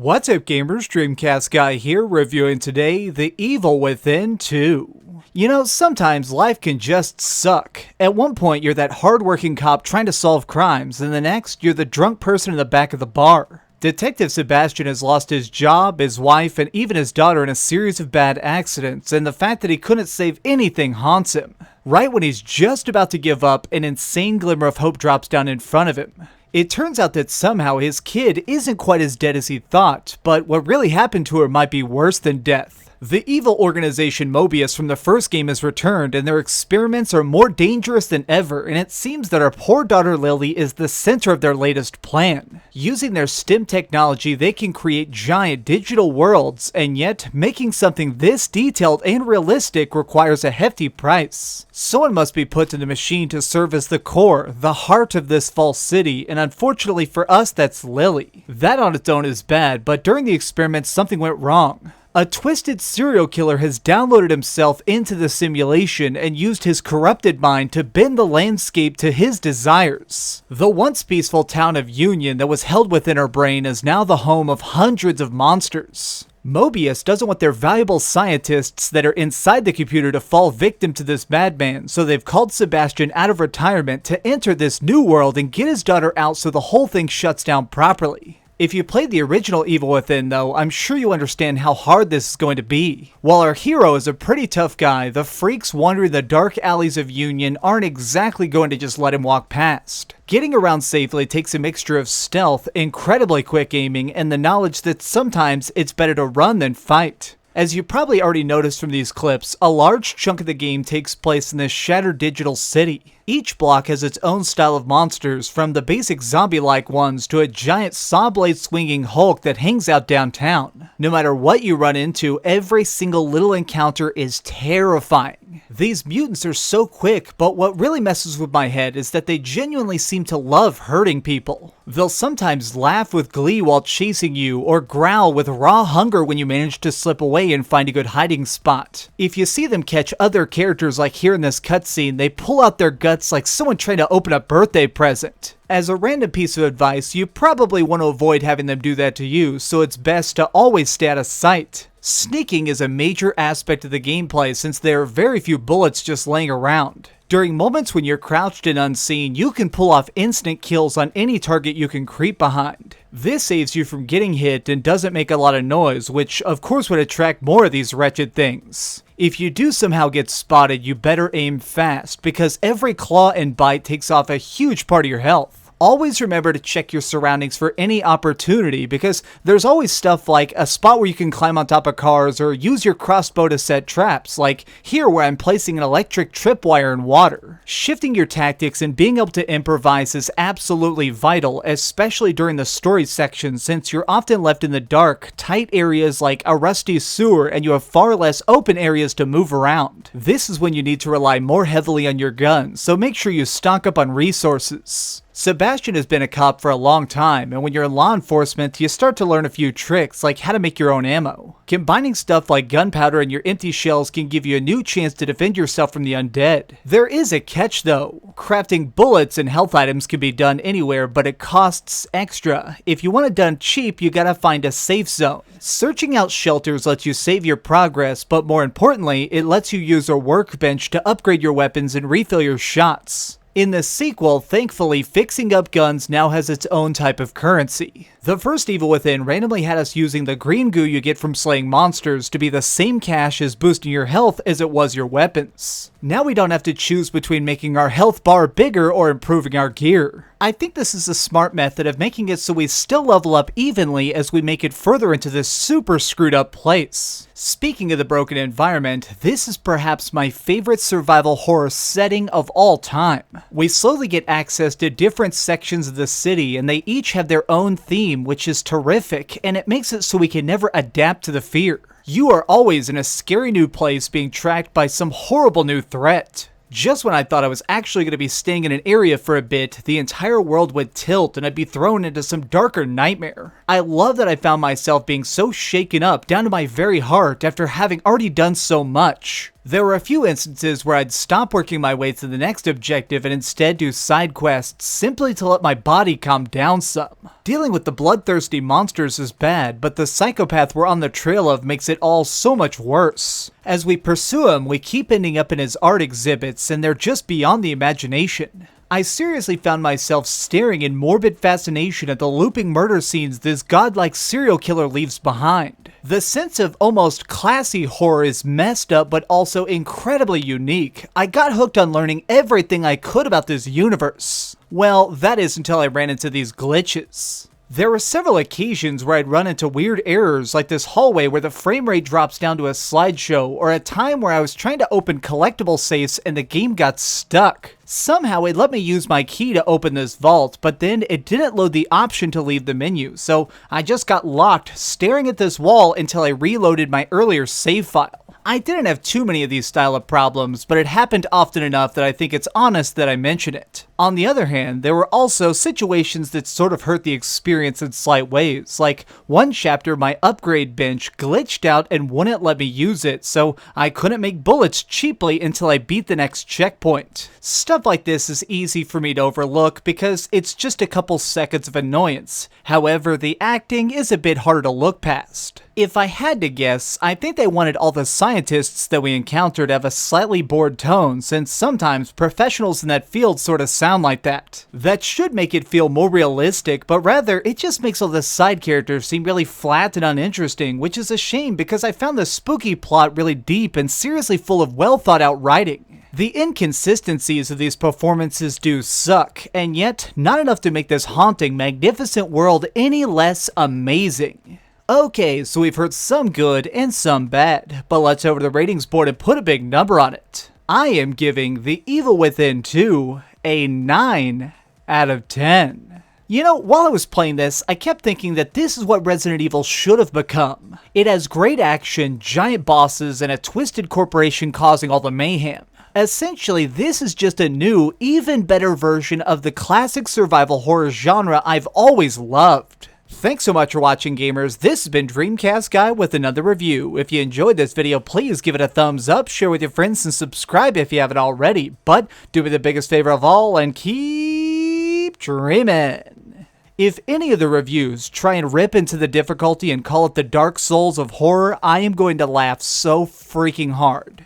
What's up gamers, DreamcastGuy here, reviewing today The Evil Within 2. You know, sometimes life can just suck. At one point you're that hardworking cop trying to solve crimes, and the next you're the drunk person in the back of the bar. Detective Sebastian has lost his job, his wife, and even his daughter in a series of bad accidents, and the fact that he couldn't save anything haunts him. Right when he's just about to give up, an insane glimmer of hope drops down in front of him. It turns out that somehow his kid isn't quite as dead as he thought, but what really happened to her might be worse than death. The evil organization Mobius from the first game has returned, and their experiments are more dangerous than ever, and it seems that our poor daughter Lily is the center of their latest plan. Using their STEM technology, they can create giant digital worlds, and yet making something this detailed and realistic requires a hefty price. Someone must be put in the machine to serve as the core, the heart of this false city, and unfortunately for us, that's Lily. That on its own is bad, but during the experiment something went wrong. A twisted serial killer has downloaded himself into the simulation and used his corrupted mind to bend the landscape to his desires. The once peaceful town of Union that was held within her brain is now the home of hundreds of monsters. Mobius doesn't want their valuable scientists that are inside the computer to fall victim to this madman, so they've called Sebastian out of retirement to enter this new world and get his daughter out so the whole thing shuts down properly. If you played the original Evil Within though, I'm sure you understand how hard this is going to be. While our hero is a pretty tough guy, the freaks wandering the dark alleys of Union aren't exactly going to just let him walk past. Getting around safely takes a mixture of stealth, incredibly quick aiming, and the knowledge that sometimes it's better to run than fight. As you probably already noticed from these clips, a large chunk of the game takes place in this shattered digital city. Each block has its own style of monsters, from the basic zombie-like ones to a giant saw-blade-swinging Hulk that hangs out downtown. No matter what you run into, every single little encounter is terrifying. These mutants are so quick, but what really messes with my head is that they genuinely seem to love hurting people. They'll sometimes laugh with glee while chasing you, or growl with raw hunger when you manage to slip away and find a good hiding spot. If you see them catch other characters like here in this cutscene, they pull out their guts like someone trying to open a birthday present. As a random piece of advice, you probably want to avoid having them do that to you, so it's best to always stay out of sight. Sneaking is a major aspect of the gameplay since there are very few bullets just laying around. During moments when you're crouched and unseen, you can pull off instant kills on any target you can creep behind. This saves you from getting hit and doesn't make a lot of noise, which of course would attract more of these wretched things. If you do somehow get spotted, you better aim fast, because every claw and bite takes off a huge part of your health. Always remember to check your surroundings for any opportunity, because there's always stuff like a spot where you can climb on top of cars or use your crossbow to set traps, like here where I'm placing an electric tripwire in water. Shifting your tactics and being able to improvise is absolutely vital, especially during the story section, since you're often left in the dark, tight areas like a rusty sewer, and you have far less open areas to move around. This is when you need to rely more heavily on your guns, so make sure you stock up on resources. Sebastian has been a cop for a long time, and when you're in law enforcement, you start to learn a few tricks, like how to make your own ammo. Combining stuff like gunpowder and your empty shells can give you a new chance to defend yourself from the undead. There is a catch though. Crafting bullets and health items can be done anywhere, but it costs extra. If you want it done cheap, you gotta find a safe zone. Searching out shelters lets you save your progress, but more importantly, it lets you use a workbench to upgrade your weapons and refill your shots. In the sequel, thankfully, fixing up guns now has its own type of currency. The first Evil Within randomly had us using the green goo you get from slaying monsters to be the same cash as boosting your health as it was your weapons. Now we don't have to choose between making our health bar bigger or improving our gear. I think this is a smart method of making it so we still level up evenly as we make it further into this super screwed up place. Speaking of the broken environment, this is perhaps my favorite survival horror setting of all time. We slowly get access to different sections of the city, and they each have their own theme, which is terrific, and it makes it so we can never adapt to the fear. You are always in a scary new place being tracked by some horrible new threat. Just when I thought I was actually going to be staying in an area for a bit, the entire world would tilt and I'd be thrown into some darker nightmare. I love that I found myself being so shaken up down to my very heart after having already done so much. There were a few instances where I'd stop working my way to the next objective and instead do side quests simply to let my body calm down some. Dealing with the bloodthirsty monsters is bad, but the psychopath we're on the trail of makes it all so much worse. As we pursue him, we keep ending up in his art exhibits, and they're just beyond the imagination. I seriously found myself staring in morbid fascination at the looping murder scenes this godlike serial killer leaves behind. The sense of almost classy horror is messed up but also incredibly unique. I got hooked on learning everything I could about this universe. Well, that is until I ran into these glitches. There were several occasions where I'd run into weird errors, like this hallway where the frame rate drops down to a slideshow, or a time where I was trying to open collectible safes and the game got stuck. Somehow it let me use my key to open this vault, but then it didn't load the option to leave the menu, so I just got locked staring at this wall until I reloaded my earlier save file. I didn't have too many of these style of problems, but it happened often enough that I think it's honest that I mention it. On the other hand, there were also situations that sort of hurt the experience in slight ways, like one chapter my upgrade bench glitched out and wouldn't let me use it, so I couldn't make bullets cheaply until I beat the next checkpoint. Stuff like this is easy for me to overlook because it's just a couple seconds of annoyance. However, the acting is a bit harder to look past. If I had to guess, I think they wanted all the scientists that we encountered to have a slightly bored tone, since sometimes professionals in that field sort of sound like that. That should make it feel more realistic, but rather it just makes all the side characters seem really flat and uninteresting, which is a shame because I found the spooky plot really deep and seriously full of well thought out writing. The inconsistencies of these performances do suck, and yet not enough to make this haunting, magnificent world any less amazing. Okay, so we've heard some good and some bad, but let's over the ratings board and put a big number on it. I am giving The Evil Within 2 a 9 out of 10. You know, while I was playing this, I kept thinking that this is what Resident Evil should have become. It has great action, giant bosses, and a twisted corporation causing all the mayhem. Essentially, this is just a new, even better version of the classic survival horror genre I've always loved. Thanks so much for watching, gamers. This has been DreamcastGuy with another review. If you enjoyed this video, please give it a thumbs up, share with your friends, and subscribe if you haven't already. But do me the biggest favor of all and keep dreaming. If any of the reviews try and rip into the difficulty and call it the Dark Souls of horror, I am going to laugh so freaking hard.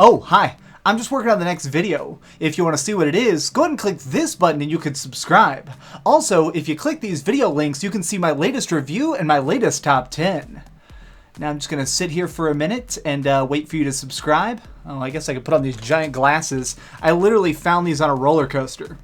Oh, hi. I'm just working on the next video. If you want to see what it is, go ahead and click this button and you can subscribe. Also, if you click these video links, you can see my latest review and my latest top 10. Now I'm just going to sit here for a minute and wait for you to subscribe. Oh, I guess I could put on these giant glasses. I literally found these on a roller coaster.